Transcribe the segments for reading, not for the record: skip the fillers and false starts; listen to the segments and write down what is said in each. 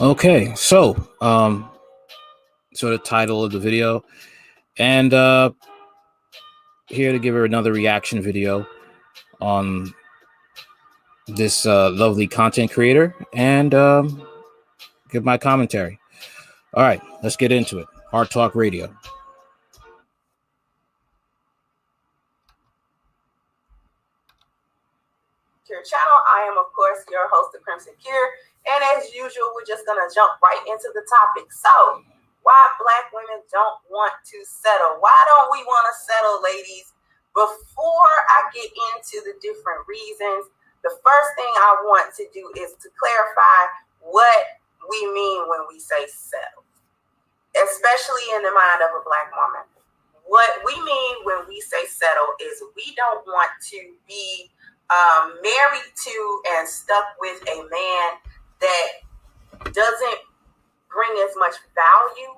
Okay, so the title of the video, and here to give her another reaction video on this lovely content creator, and give my commentary. All right, let's get into it. Hard Talk Radio. Cure channel. I am, of course, your host, the Crimson Cure, and as usual, we're just gonna jump right into the topic. So, why Black women don't want to settle? Why don't we want to settle, ladies? Before I get into the different reasons, the first thing I want to do is to clarify what we mean when we say settle, especially in the mind of a Black woman. What we mean when we say settle is we don't want to be married to and stuck with a man that doesn't bring as much value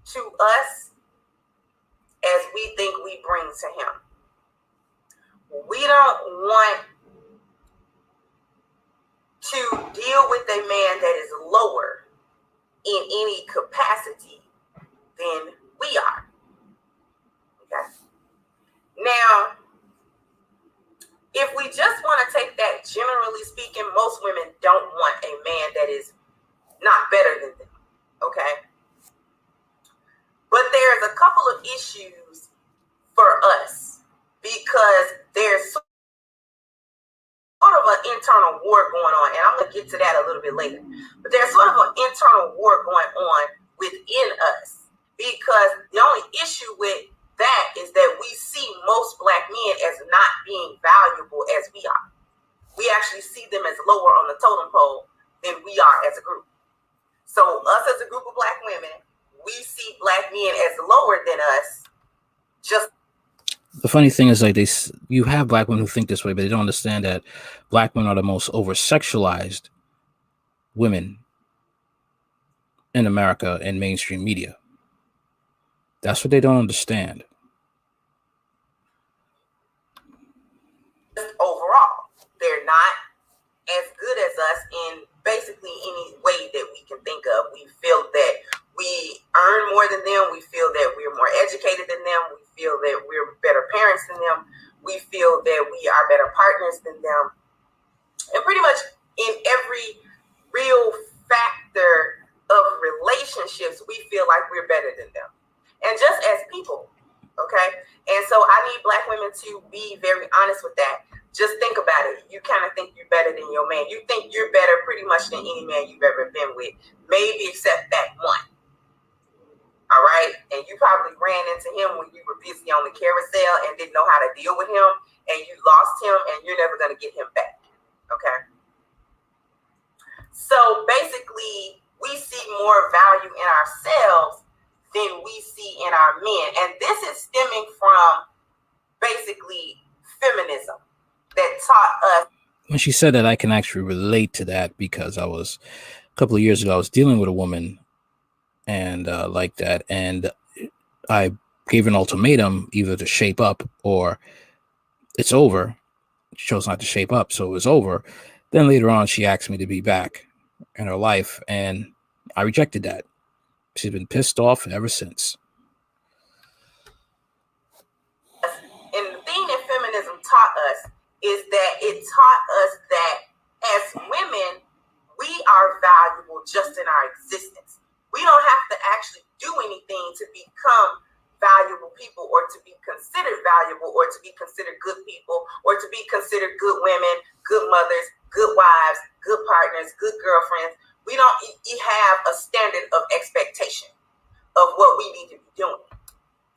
to us as we think we bring to him. We don't want to deal with a man that is lower in any capacity than we are. Okay. Now, if we just want to take that, generally speaking, most women don't want a man that is not better than them, okay? But there's a couple of issues for us because there's sort of an internal war going on, and I'm going to get to that a little bit later. But there's sort of an internal war going on within us because the only issue with that is that we see most Black men as not being valuable as we are. We actually see them as lower on the totem pole than we are as a group. So us as a group of Black women, we see Black men as lower than us. Just the funny thing is, like, you have Black women who think this way, but they don't understand that Black women are the most over-sexualized women in America and mainstream media. That's what they don't understand. Overall, they're not as good as us in basically any way that we can think of. We feel that we earn more than them. We feel that we're more educated than them. We feel that we're better parents than them. We feel that we are better partners than them. And pretty much in every real factor of relationships, we feel like we're better than them. And just as people, okay? And so I need Black women to be very honest with that. Just think about it. You kind of think you're better than your man. You think you're better pretty much than any man you've ever been with, maybe except that one. All right? And you probably ran into him when you were busy on the carousel and didn't know how to deal with him, and you lost him, and you're never going to get him back. Okay? So basically, we see more value in ourselves than we see in our men. And this is stemming from basically feminism that taught us. When she said that, I can actually relate to that because a couple of years ago, I was dealing with a woman and like that. And I gave her an ultimatum, either to shape up or it's over. She chose not to shape up, so it was over. Then later on, she asked me to be back in her life, and I rejected that. She's been pissed off ever since. And the thing that feminism taught us is that it taught us that as women, we are valuable just in our existence. We don't have to actually do anything to become valuable people or to be considered valuable or to be considered good people or to be considered good women, good mothers, good wives, good partners, good girlfriends. We don't have a standard of expectation of what we need to be doing.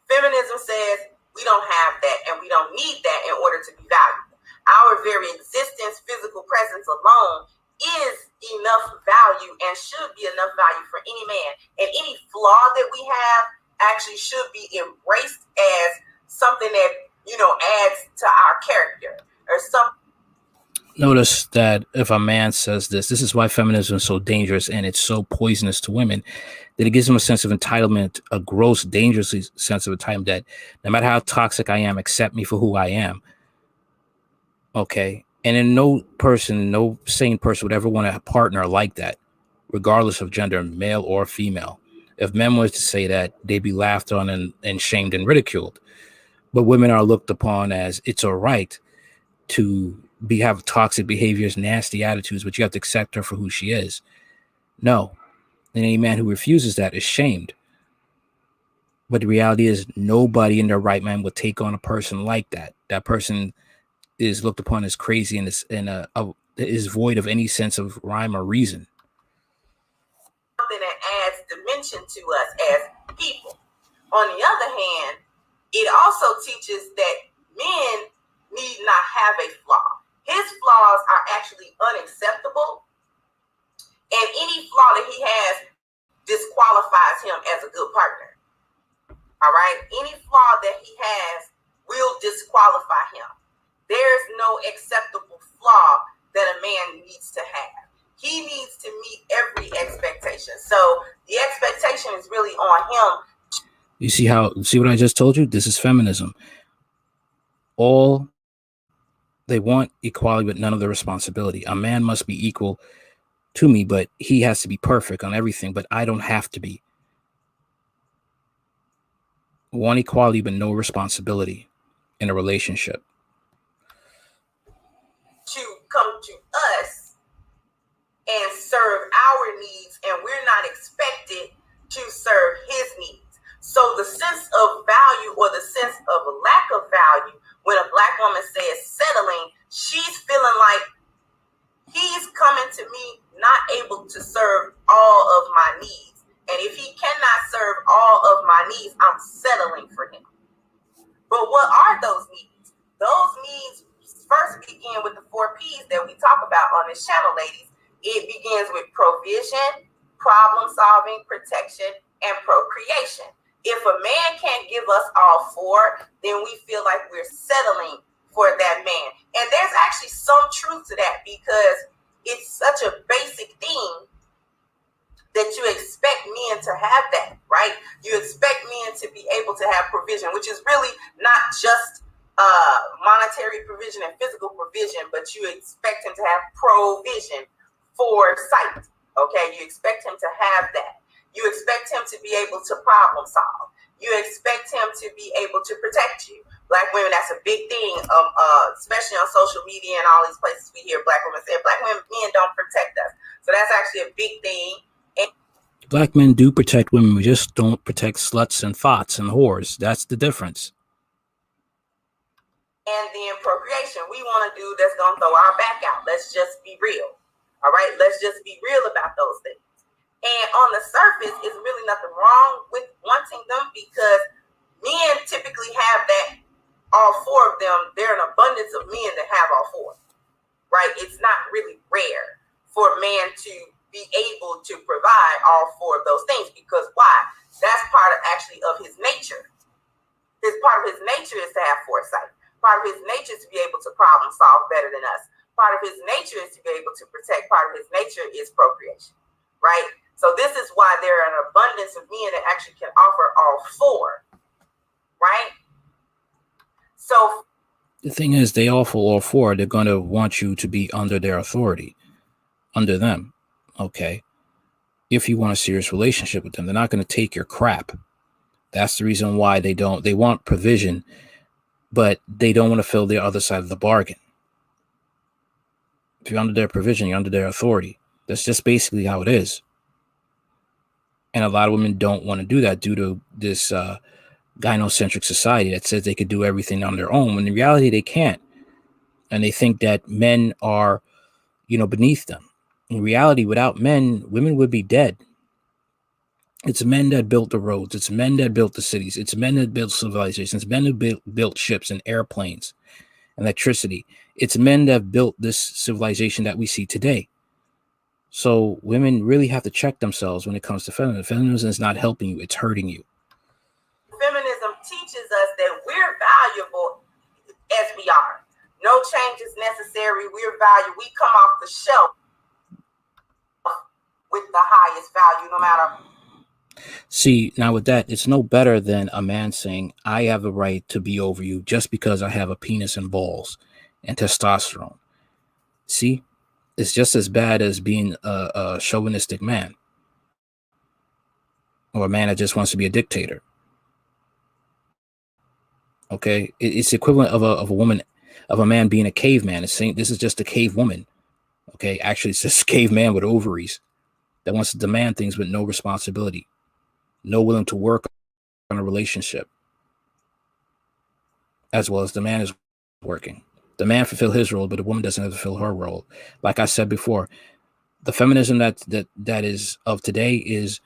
Feminism says we don't have that and we don't need that in order to be valuable. Our very existence, physical presence alone is enough value and should be enough value for any man. And any flaw that we have actually should be embraced as something that, adds to our character or something. Notice that if a man says this is why feminism is so dangerous and it's so poisonous to women, that it gives them a sense of entitlement, a gross, dangerous sense of entitlement that no matter how toxic I am, accept me for who I am. Okay. And then no sane person would ever want a partner like that, regardless of gender, male or female. If men was to say that, they'd be laughed on and shamed and ridiculed. But women are looked upon as it's all right to have toxic behaviors, nasty attitudes, but you have to accept her for who she is. No. And any man who refuses that is shamed. But the reality is nobody in their right mind would take on a person like that. That person is looked upon as crazy and is void of any sense of rhyme or reason. Something that adds dimension to us as people. On the other hand, it also teaches that men need not have a flaw. His flaws are actually unacceptable, and any flaw that he has disqualifies him as a good partner. All right? Any flaw that he has will disqualify him. There's no acceptable flaw that a man needs to have. He needs to meet every expectation. So the expectation is really on him. You see what I just told you? This is feminism. All they want equality, but none of the responsibility. A man must be equal to me, but he has to be perfect on everything, but I don't have to be. Want equality, but no responsibility in a relationship. To come to us and serve our needs, and we're not expected to serve his needs. So the sense of value or the sense of a lack of value, when a Black woman says settling, she's feeling like he's coming to me not able to serve all of my needs. And if he cannot serve all of my needs, I'm settling for him. But what are those needs? Those needs first begin with the 4 P's that we talk about on this channel, ladies. It begins with provision, problem solving, protection, and procreation. If a man can't give us all 4, then we feel like we're settling for that man. And there's actually some truth to that, because it's such a basic thing that you expect men to have that, right? You expect men to be able to have provision, which is really not just monetary provision and physical provision, but you expect him to have provision, foresight, okay? You expect him to have that. You expect him to be able to problem solve. You expect him to be able to protect you. Black women, that's a big thing, especially on social media and all these places we hear Black women say, Black women, men don't protect us. So that's actually a big thing. And Black men do protect women. We just don't protect sluts and thots and whores. That's the difference. And then procreation, we want to do that's going to throw our back out. Let's just be real. All right, let's just be real about those things. And on the surface, it's really nothing wrong with wanting them, because men typically have that, all 4 of them. There are an abundance of men that have all 4, right? It's not really rare for a man to be able to provide all 4 of those things, because why? That's part of his nature. Part of his nature is to have foresight. Part of his nature is to be able to problem solve better than us. Part of his nature is to be able to protect. Part of his nature is procreation, right? So this is why there are an abundance of men that actually can offer all 4, right? So the thing is, they offer all 4. They're going to want you to be under their authority, under them, okay? If you want a serious relationship with them, they're not going to take your crap. That's the reason why they want provision, but they don't want to fill their other side of the bargain. If you're under their provision, you're under their authority. That's just basically how it is. And a lot of women don't want to do that due to this gynocentric society that says they could do everything on their own, when in reality they can't. And they think that men are, beneath them. In reality, without men, women would be dead. It's men that built the roads. It's men that built the cities. It's men that built civilizations. It's men who built ships and airplanes, electricity. It's men that built this civilization that we see today. So women really have to check themselves when it comes to feminism. Feminism is not helping you. It's hurting you. Feminism teaches us that we're valuable as we are. No change is necessary. We're valuable. We come off the shelf with the highest value, no matter. See, now with that, it's no better than a man saying, I have the right to be over you just because I have a penis and balls and testosterone. See, is just as bad as being a chauvinistic man, or a man that just wants to be a dictator. Okay, it's equivalent of a woman, of a man being a caveman. It's saying this is just a cave woman. Okay, actually, it's just a caveman with ovaries that wants to demand things with no responsibility, no willing to work on a relationship, as well as the man is working. The man fulfill his role, but the woman doesn't have to fulfill her role. Like I said before, the feminism that is of today is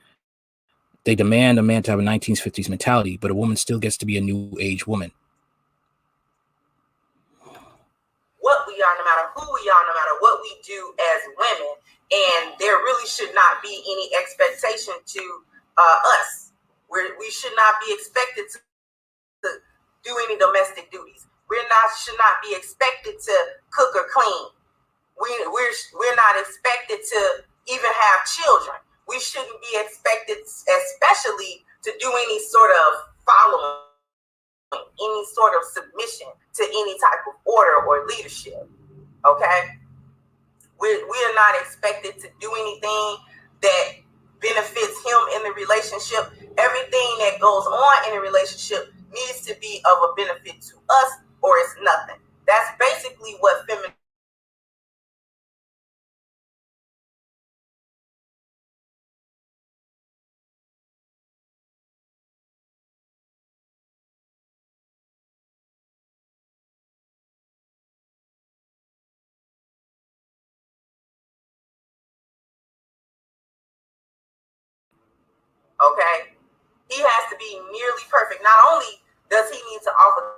they demand a man to have a 1950s mentality, but a woman still gets to be a new age woman. What we are, no matter who we are, no matter what we do as women, and there really should not be any expectation to us. We should not be expected to do any domestic duties. Should not be expected to cook or clean. We're not expected to even have children. We shouldn't be expected, especially, to do any sort of following, any sort of submission to any type of order or leadership. Okay, we are not expected to do anything that benefits him in the relationship. Everything that goes on in a relationship needs to be of a benefit to us, or it's nothing. That's basically what feminism. Okay, he has to be nearly perfect. Not only does he need to offer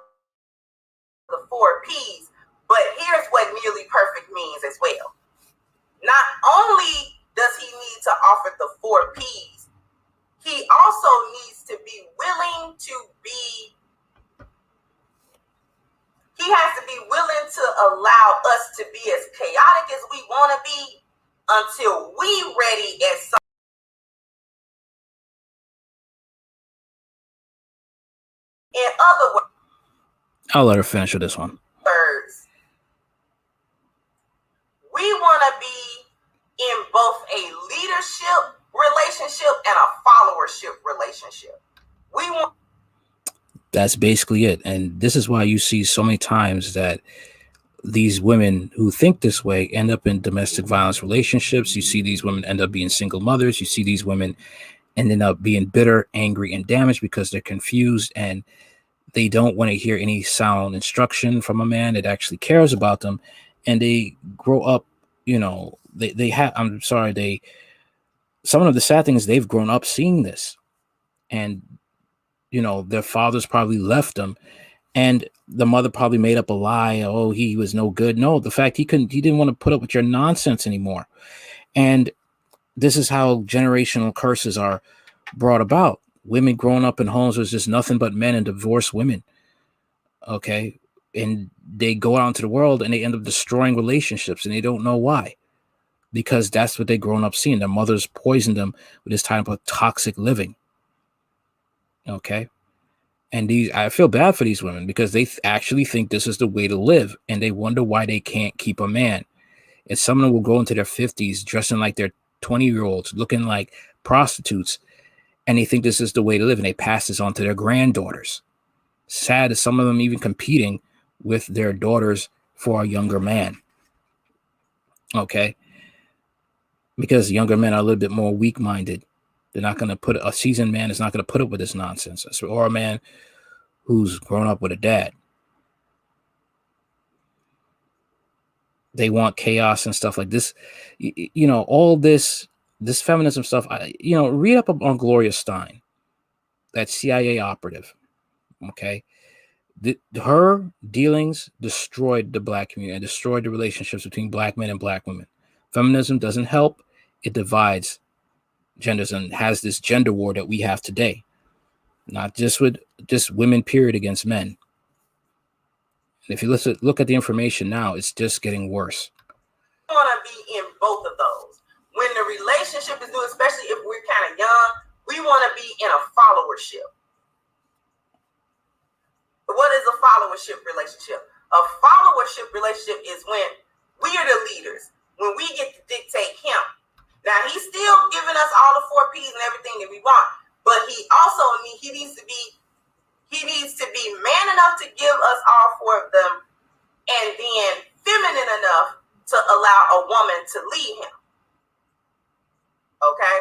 the 4 P's, but here's what nearly perfect means as well. Not only does he need to offer the 4 P's, he also needs to be willing to be, he has to be willing to allow us to be as chaotic as we want to be until we ready at some. In other words, I'll let her finish with this one. We want to be in both a leadership relationship and a followership relationship. We want. That's basically it. And this is why you see so many times that these women who think this way end up in domestic violence relationships. You see these women end up being single mothers. You see these women ending up being bitter, angry, and damaged because they're confused and they don't want to hear any sound instruction from a man that actually cares about them. And they grow up, you know, they have, some of the sad things, they've grown up seeing this. And, you know, their fathers probably left them. And the mother probably made up a lie. Oh, he was no good. No, the fact he didn't want to put up with your nonsense anymore. And this is how generational curses are brought about. Women growing up in homes where there's just nothing but men and divorced women. Okay. And they go out into the world and they end up destroying relationships and they don't know why. Because that's what they've grown up seeing. Their mothers poisoned them with this type of toxic living. Okay. And I feel bad for these women because they actually think this is the way to live. And they wonder why they can't keep a man. And some of them will go into their 50s dressing like they're 20-year-olds, looking like prostitutes. And they think this is the way to live. And they pass this on to their granddaughters. Sad is some of them even competing with their daughters for a younger man. Okay. Because younger men are a little bit more weak-minded. They're not going to a seasoned man is not going to put up with this nonsense. Or a man who's grown up with a dad. They want chaos and stuff like this. You know, all this feminism stuff, read up on Gloria Steinem, that CIA operative. Okay. Her dealings destroyed the black community and destroyed the relationships between black men and black women. Feminism doesn't help. It divides genders and has this gender war that we have today. Not just with just women, period, against men. And if you look at the information now, it's just getting worse. We want to be in both of those. When the relationship is new, especially if we're kind of young, we want to be in a followership. What is a followership relationship? A followership relationship is when we are the leaders. when we get to dictate him. Now he's still giving us all the 4 P's and everything that we want, but he needs to be man enough to give us all 4 of them, and then feminine enough to allow a woman to lead him. Okay?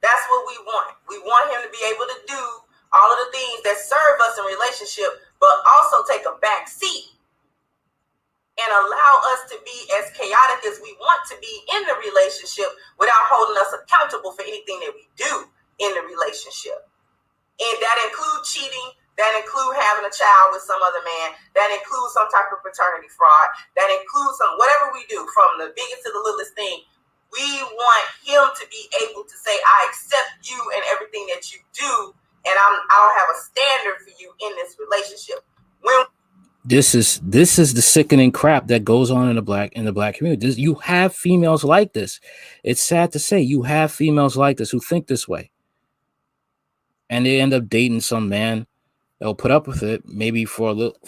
That's what we want. We want him to be able to do all of the things that serve us in relationship, but also take a back seat and allow us to be as chaotic as we want to be in the relationship without holding us accountable for anything that we do in the relationship. And that includes cheating, that includes having a child with some other man, that includes some type of paternity fraud, that includes whatever we do, from the biggest to the littlest thing. We want him to be able to say, I accept you and everything that you do, and I don't have a standard for you in this relationship. This is the sickening crap that goes on in the black community. You have females like this. It's sad to say, you have females like this who think this way, and they end up dating some man. They'll put up with it, maybe for a little,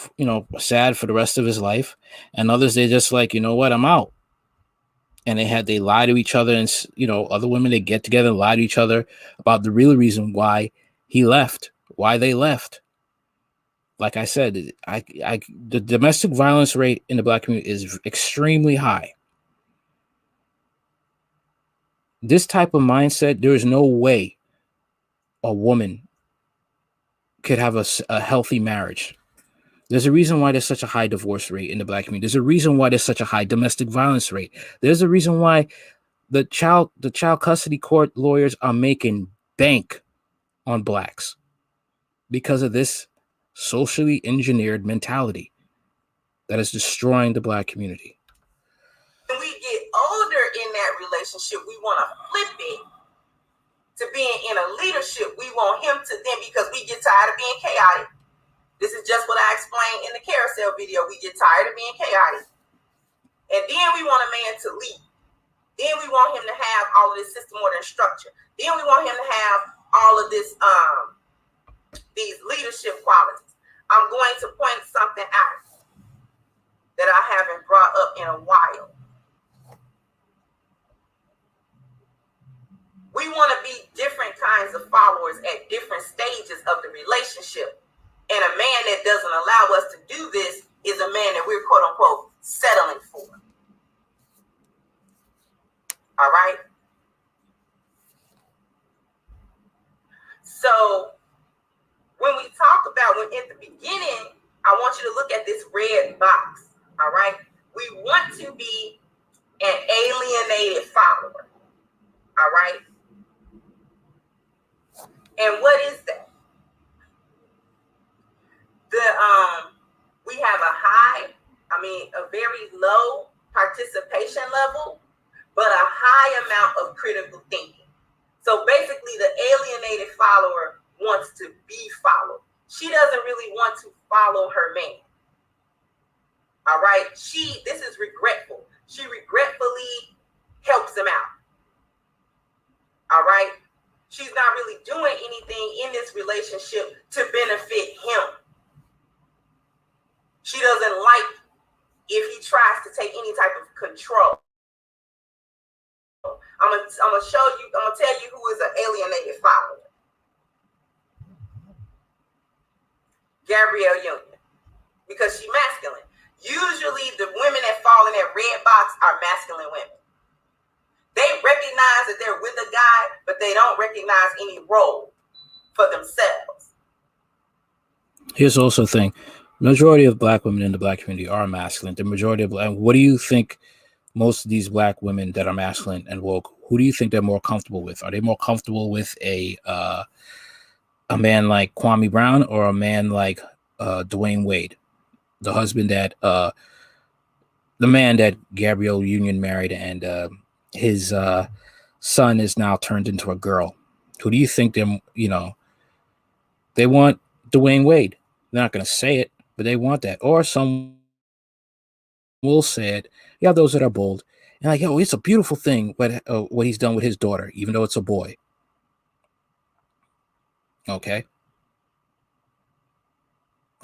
sad for the rest of his life, and others, they're just like, you know what, I'm out. And they lie to each other, and other women, they get together and lie to each other about the real reason why he left, why they left. Like I said, the domestic violence rate in the black community is extremely high. This type of mindset, there is no way a woman could have a healthy marriage. There's a reason why there's such a high divorce rate in the black community. There's a reason why there's such a high domestic violence rate. There's a reason why the child custody court lawyers are making bank on blacks, because of this socially engineered mentality that is destroying the black community. When we get older in that relationship, we want to flip it to being in a leadership. We want him to then, because we get tired of being chaotic. This is just what I explained in the carousel video. We get tired of being chaotic. And then we want a man to lead. Then we want him to have all of this system order and structure. Then we want him to have all of this, these leadership qualities. I'm going to point something out that I haven't brought up in a while. We want to be different kinds of followers at different stages of the relationship. And a man that doesn't allow us to do this is a man that we're, quote unquote, settling for. All right? So when we talk about, when at the beginning, I want you to look at this red box. All right? We want to be an alienated follower. All right? And what is that? We have a very low participation level, but a high amount of critical thinking. So basically, the alienated follower wants to be followed. She doesn't really want to follow her man. All right? This is regretful. She regretfully helps him out. All right? She's not really doing anything in this relationship to benefit him. She doesn't like if he tries to take any type of control. I'm gonna tell you who is an alienated follower. Gabrielle Union, because she's masculine. Usually the women that fall in that red box are masculine women. They recognize that they're with a guy, but they don't recognize any role for themselves. Here's also the thing. Majority of black women in the black community are masculine. The majority of what do you think most of these black women that are masculine and woke, who do you think they're more comfortable with? Are they more comfortable with a man like Kwame Brown, or a man like Dwayne Wade, the husband that the man that Gabrielle Union married, and his son is now turned into a girl? Who do you think they want? Dwayne Wade. They're not going to say it, but they want that. Or some will say it. You have those that are bold and like, it's a beautiful thing what he's done with his daughter, even though it's a boy. Okay.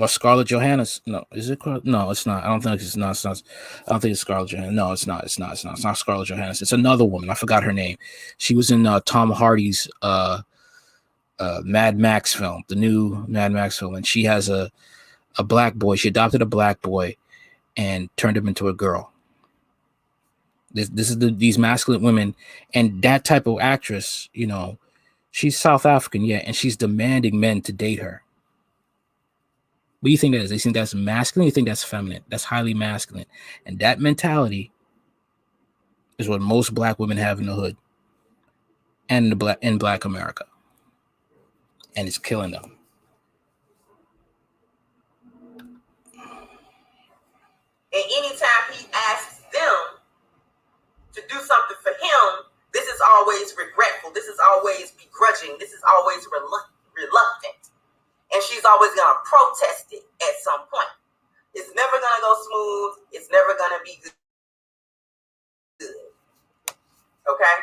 Or Scarlett Johansson. No, is it? No, it's not. I don't think it's not. It's not. I don't think it's Scarlett Johansson. No, it's not. It's not. It's not. It's not Scarlett Johansson. It's another woman. I forgot her name. She was in Tom Hardy's Mad Max film, the new Mad Max film, and she has a black boy. She adopted a black boy and turned him into a girl. This is these masculine women, and that type of actress. You know, she's South African, yeah, and she's demanding men to date her. What do you think that is? Do you think that's masculine? Or you think that's feminine? That's highly masculine. And that mentality is what most black women have in the hood and in black America. And it's killing them. And anytime he asks them to do something for him, this is always regretful. This is always begrudging. This is always reluctant. And she's always going to protest it at some point. It's never going to go smooth. It's never going to be good. Okay?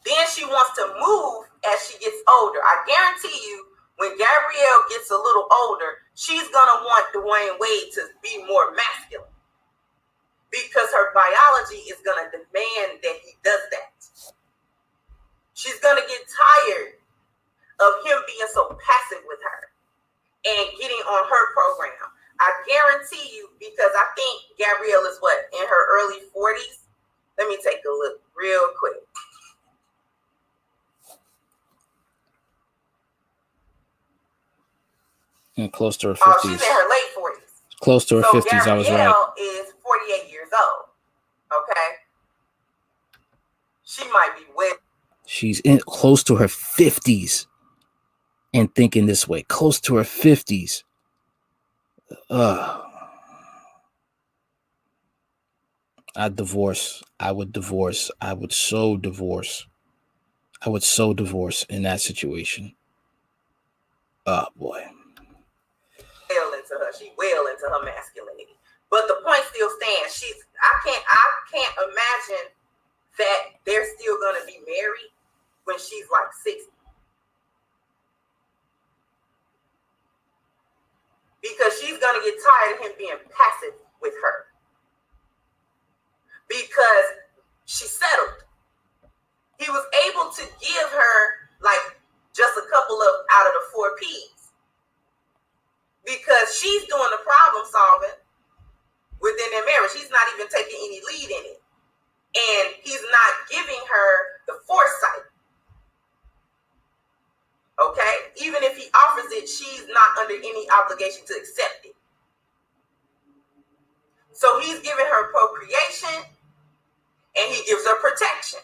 Then she wants to move as she gets older. I guarantee you, when Gabrielle gets a little older, she's going to want Dwayne Wade to be more masculine. Because her biology is going to demand that he does that. She's going to get tired of him being so passive with her and getting on her program. I guarantee you, because I think Gabrielle is in her early 40s. Let me take a look real quick. And close to her 50s. Oh, she's in her late 40s. Close to her 50s, Gabrielle I was right. Gabrielle is 48 years old. Okay? She might be with. She's close to her 50s and thinking this way. Close to her 50s. I'd divorce. I would divorce. I would so divorce. I would so divorce in that situation. Oh, boy. Well into her. She well into her masculinity. But the point still stands. I can't imagine that they're still going to be married when she's like 60. Because she's going to get tired of him being passive with her. Because she settled. He was able to give her like just a couple of out of the 4 P's. Because she's doing the problem solving within their marriage. He's not even taking any lead in it. And he's not giving her the foresight. Okay? Even if he offers it, she's not under any obligation to accept it. So he's giving her procreation and he gives her protection.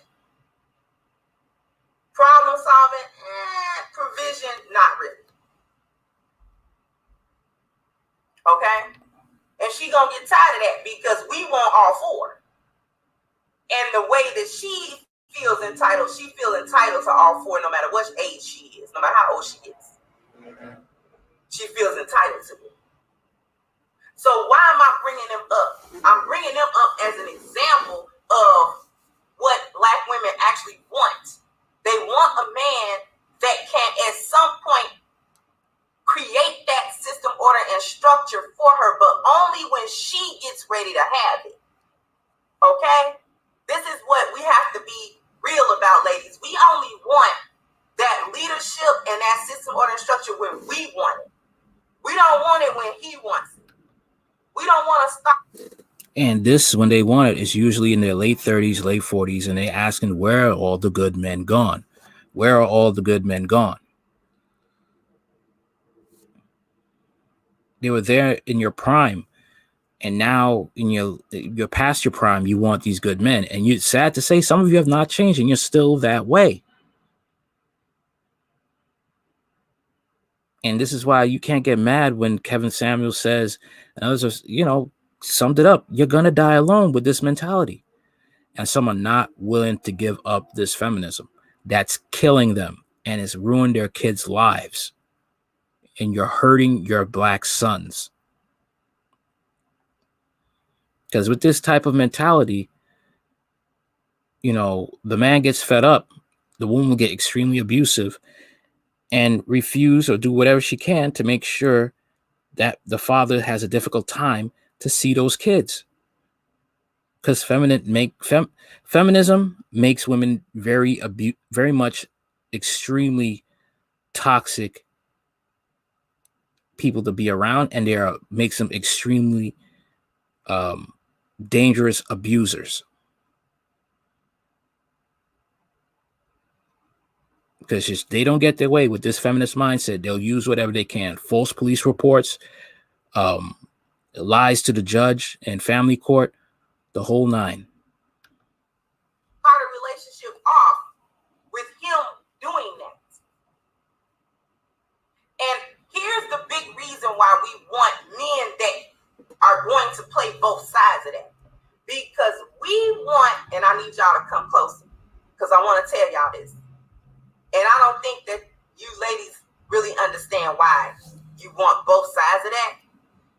Problem solving, provision, not really. Okay? And she gonna get tired of that because we want all 4. And the way that she feels entitled, she feels entitled to all 4 no matter what age she is, no matter how old she is. She feels entitled to it. So why am I bringing them up? I'm bringing them up as an example of what Black women actually want. They want a man that can at some point create that system, order, and structure for her, but only when she gets ready to have it. Okay? This is what we have to be real about, ladies. We only want that leadership and that system, order, and structure when we want it. We don't want it when he wants it. We don't want to stop. And this, when they want it, is usually in their late 30s, late 40s, and they're asking, where are all the good men gone? Where are all the good men gone? They were there in your prime, and now in you're past your prime, you want these good men. And you're sad to say some of you have not changed, and you're still that way. And this is why you can't get mad when Kevin Samuel says, and others are, summed it up. You're going to die alone with this mentality. And some are not willing to give up this feminism. That's killing them and it's ruined their kids' lives. And you're hurting your Black sons. Because with this type of mentality, the man gets fed up. The woman will get extremely abusive. and refuse or do whatever she can to make sure that the father has a difficult time to see those kids. Because feminism makes women very much extremely toxic people to be around, and makes them extremely dangerous abusers. Because they don't get their way with this feminist mindset, they'll use whatever they can. False police reports, lies to the judge and family court, the whole nine. Start a relationship off with him doing that. And here's the big reason why we want men that are going to play both sides of that. Because we want, and I need y'all to come closer, because I want to tell y'all this. And I don't think that you ladies really understand why you want both sides of that.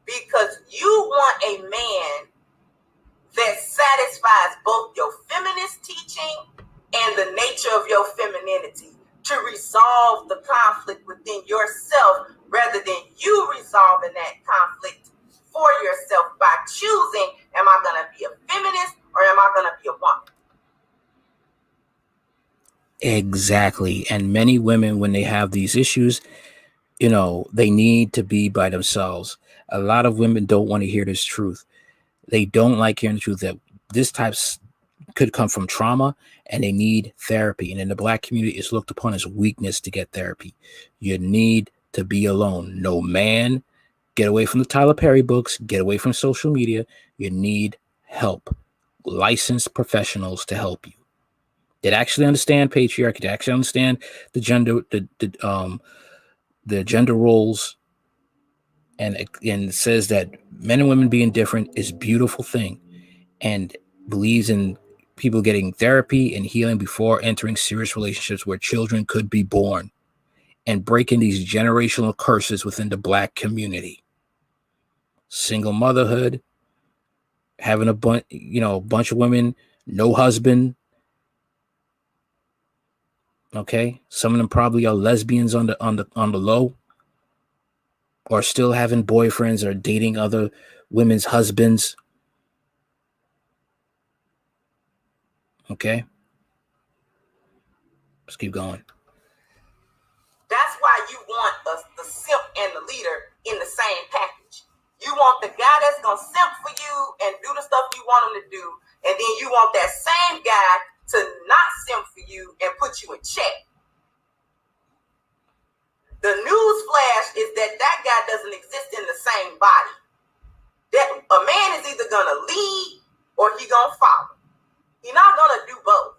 Because you want a man that satisfies both your feminist teaching and the nature of your femininity to resolve the conflict within yourself, rather than you resolving that conflict for yourself by choosing, am I going to be a feminist or am I going to be a woman? Exactly. And many women, when they have these issues, they need to be by themselves. A lot of women don't want to hear this truth. They don't like hearing the truth that this type could come from trauma, and they need therapy. And in the Black community, it's looked upon as weakness to get therapy. You need to be alone. No man. Get away from the Tyler Perry books. Get away from social media. You need help. Licensed professionals to help you. That actually understand patriarchy. That actually understand the gender roles. And it says that men and women being different is a beautiful thing, and believes in people getting therapy and healing before entering serious relationships where children could be born, and breaking these generational curses within the Black community. Single motherhood, having a bunch of women, no husband. Okay, some of them probably are lesbians on the low, or still having boyfriends or dating other women's husbands. Okay, let's keep going. That's why you want the simp and the leader in the same package. You want the guy that's going to simp for you and do the stuff you want him to do. And then you want that same guy to not simp for you and put you in check. The news flash is that guy doesn't exist in the same body. That a man is either going to lead or he going to follow. He's not going to do both,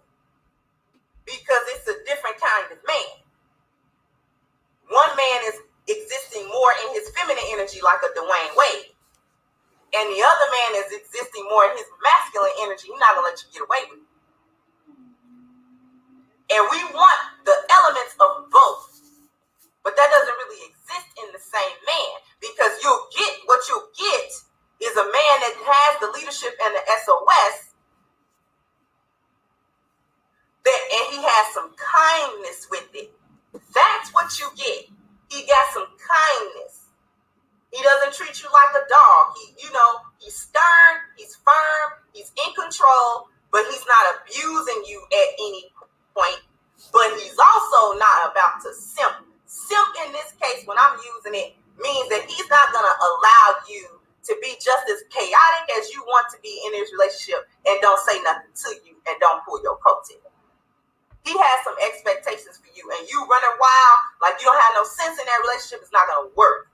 because it's a different kind of man. One man is existing more in his feminine energy like a Dwayne Wade. And the other man is existing more in his masculine energy. He's not going to let you get away with it. And we want the elements of both. But that doesn't really exist in the same man, because what you'll get is a man that has the leadership and the SOS, and he has some kindness with it. That's what you get. He got some kindness. He doesn't treat you like a dog. He's stern, he's firm, he's in control, but he's not abusing you at any point. But he's also not about to simp. Simp in this case, when I'm using it, means that he's not going to allow you to be just as chaotic as you want to be in his relationship and don't say nothing to you and don't pull your coattail. He has some expectations for you, and you running wild like you don't have no sense in that relationship. It's not going to work.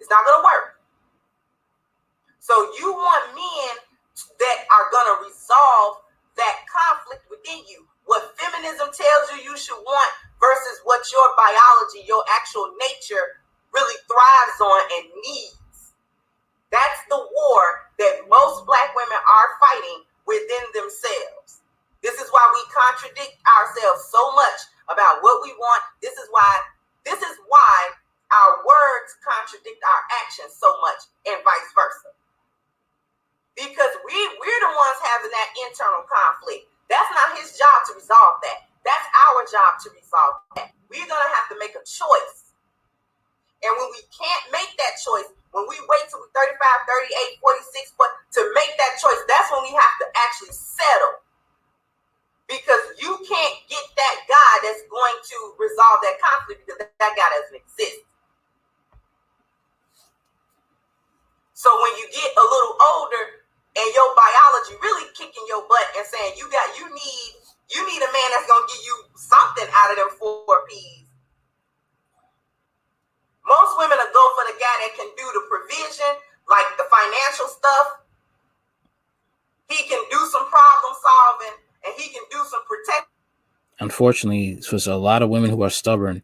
It's not going to work. So you want men that are going to resolve that conflict within you. What feminism tells you should want versus what your biology, your actual nature really thrives on and needs. That's the war that most Black women are fighting within themselves. This is why we contradict ourselves so much about what we want. This is why our words contradict our actions so much, and vice versa. Because we're the ones having that internal conflict. That's not his job to resolve that. That's our job to resolve that. we're going to have to make a choice. And when we can't make that choice, when we wait till we're 35, 38, 46, but to make that choice, that's when we have to actually settle. Because you can't get that guy that's going to resolve that conflict, because that guy doesn't exist. So when you get a little older and your biology really kicking your butt and saying you need a man that's gonna give you something out of them 4 P's. Most women will go for the guy that can do the provision, like the financial stuff. He can do some problem solving and he can do some protection. Unfortunately, for a lot of women who are stubborn,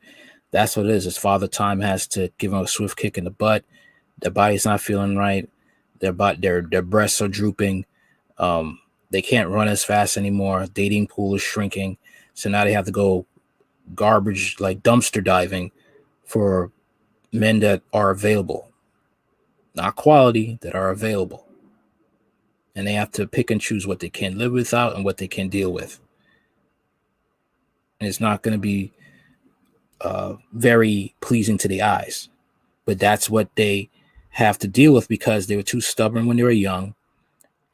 that's what it is. It's father time has to give them a swift kick in the butt. Their body's not feeling right. Their breasts are drooping. They can't run as fast anymore. Dating pool is shrinking. So now they have to go garbage, like dumpster diving for men that are available. Not quality, that are available. And they have to pick and choose what they can live without and what they can deal with. And it's not going to be very pleasing to the eyes. But that's what they have to deal with because they were too stubborn when they were young,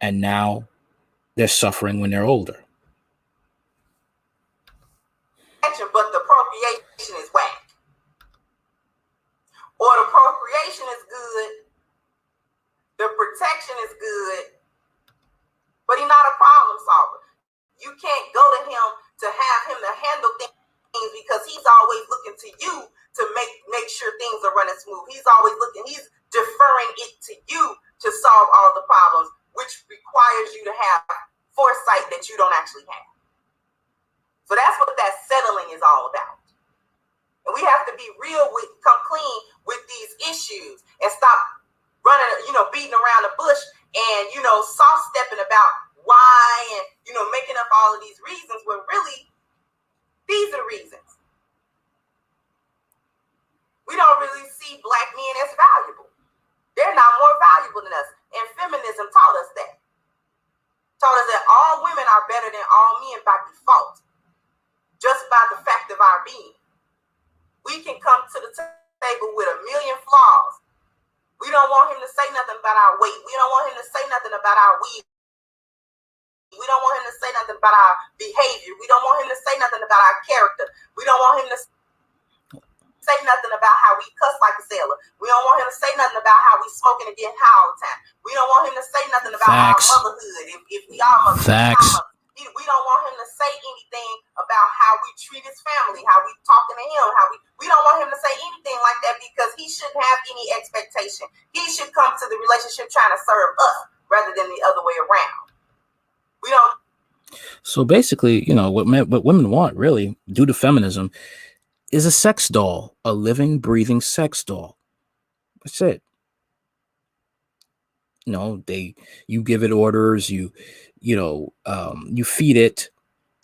and now they're suffering when they're older. But the procreation is whack. Or the procreation is good, the protection is good, but he's not a problem solver. You can't go to him to have him to handle things because he's always looking to you to make sure things are running smooth. He's deferring it to you to solve all the problems, which requires you to have foresight that you don't actually have. So that's what that settling is all about. And we have to be real come clean with these issues and stop running, beating around the bush and, soft stepping about why and, making up all of these reasons when really these are the reasons. We don't really see Black men as valuable. They're not more valuable than us. And feminism taught us that. Taught us that all women are better than all men by default, just by the fact of our being. We can come to the table with a million flaws. We don't want him to say nothing about our weight. We don't want him to say nothing about our weed. We don't want him to say nothing about our behavior. We don't want him to say nothing about our character. We don't want him to say nothing about how we cuss like a sailor. We don't want him to say nothing about how we smoking and getting high all the time. We don't want him to say nothing about our motherhood. If we are mothers, we don't want him to say anything about how we treat his family, how we talking to him, we don't want him to say anything like that because he shouldn't have any expectation. He should come to the relationship trying to serve us rather than the other way around. We don't. So basically, what women want really due to feminism is a sex doll, a living, breathing sex doll. That's it. You give it orders, you feed it,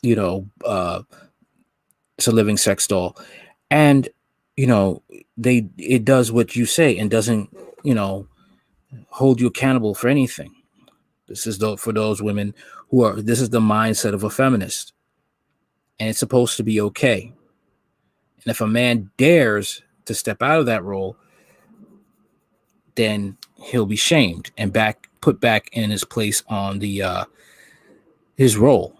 it's a living sex doll. And, it does what you say and doesn't, hold you accountable for anything. This is for those women this is the mindset of a feminist. And it's supposed to be okay. And if a man dares to step out of that role, then he'll be shamed and put back in his place on his role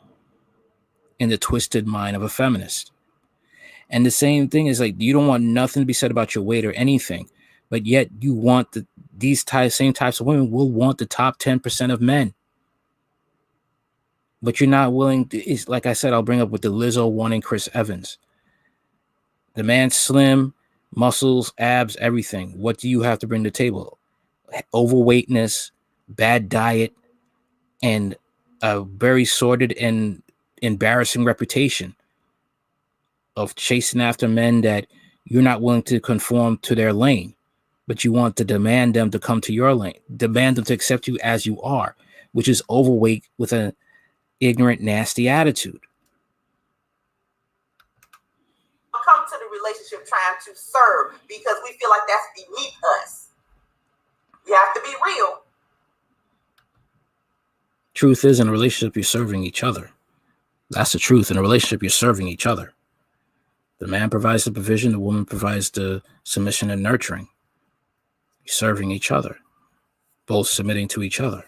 in the twisted mind of a feminist. And the same thing is like, you don't want nothing to be said about your weight or anything, but yet you want same types of women will want the top 10% of men. But you're not willing to, it's like I said, I'll bring up with the Lizzo wanting Chris Evans. The man's slim, muscles, abs, everything. What do you have to bring to the table? Overweightness, bad diet, and a very sordid and embarrassing reputation of chasing after men that you're not willing to conform to their lane, but you want to demand them to come to your lane, demand them to accept you as you are, which is overweight with an ignorant, nasty attitude. Come to the relationship trying to serve because we feel like that's beneath us. You have to be real. Truth is, in a relationship, you're serving each other. That's the truth. In a relationship, you're serving each other. The man provides the provision, the woman provides the submission and nurturing, serving each other, both submitting to each other.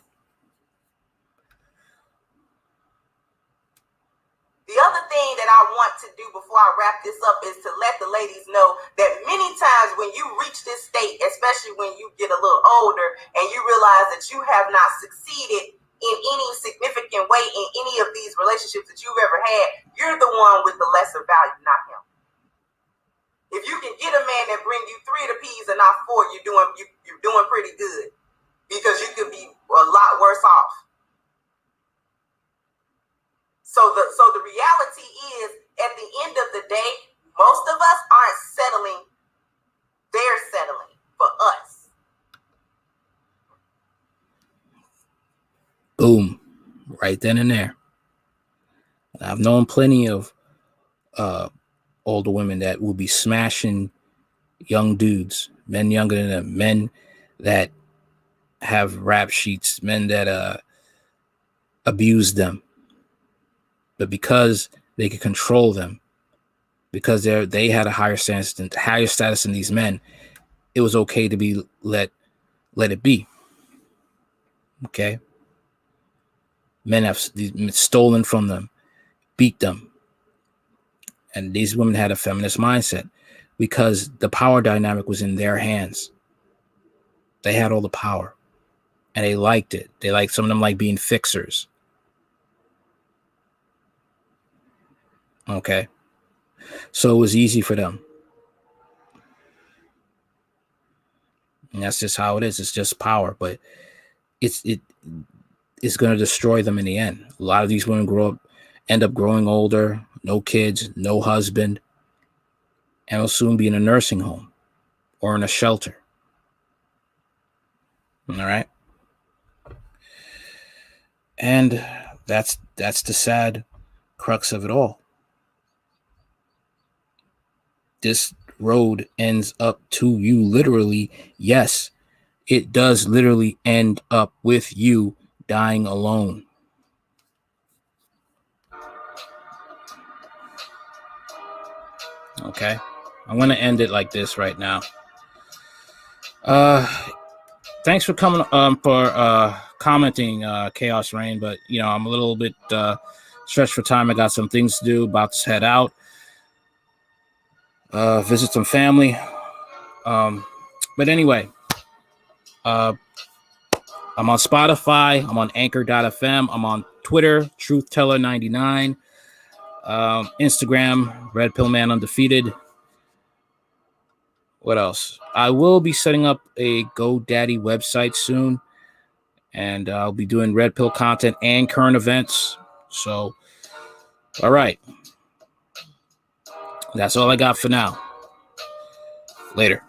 The other thing that I want to do before I wrap this up is to let the ladies know that many times when you reach this state, especially when you get a little older and you realize that you have not succeeded in any significant way in any of these relationships that you've ever had, you're the one with the lesser value, not him. If you can get a man that bring you 3 of the P's and not 4, you're doing pretty good, because you could be a lot worse off. So the reality is, at the end of the day, most of us aren't settling. They're settling for us. Boom. Right then and there. And I've known plenty of older women that will be smashing young dudes, men younger than them, men that have rap sheets, men that abuse them. But because they could control them, because they had a higher status than these men, it was okay to be let it be. Okay? Men have stolen from them, beat them. And these women had a feminist mindset because the power dynamic was in their hands. They had all the power and they liked it. Some of them like being fixers. Okay. So it was easy for them. And that's just how it is. It's just power, but it's going to destroy them in the end. A lot of these women end up growing older, no kids, no husband, and will soon be in a nursing home or in a shelter. All right. And that's the sad crux of it all. This road ends up to you literally. Yes, it does literally end up with you dying alone. Okay, I'm going to end it like this right now. Thanks for coming for commenting, Chaos Rain, but I'm a little bit stretched for time. I got some things to do, about to head out, visit some family. But anyway, I'm on Spotify, I'm on Anchor.fm, I'm on Twitter, TruthTeller99, Instagram, Red Pill Man Undefeated. What else? I will be setting up a GoDaddy website soon, and I'll be doing Red Pill content and current events. So, all right. That's all I got for now. Later.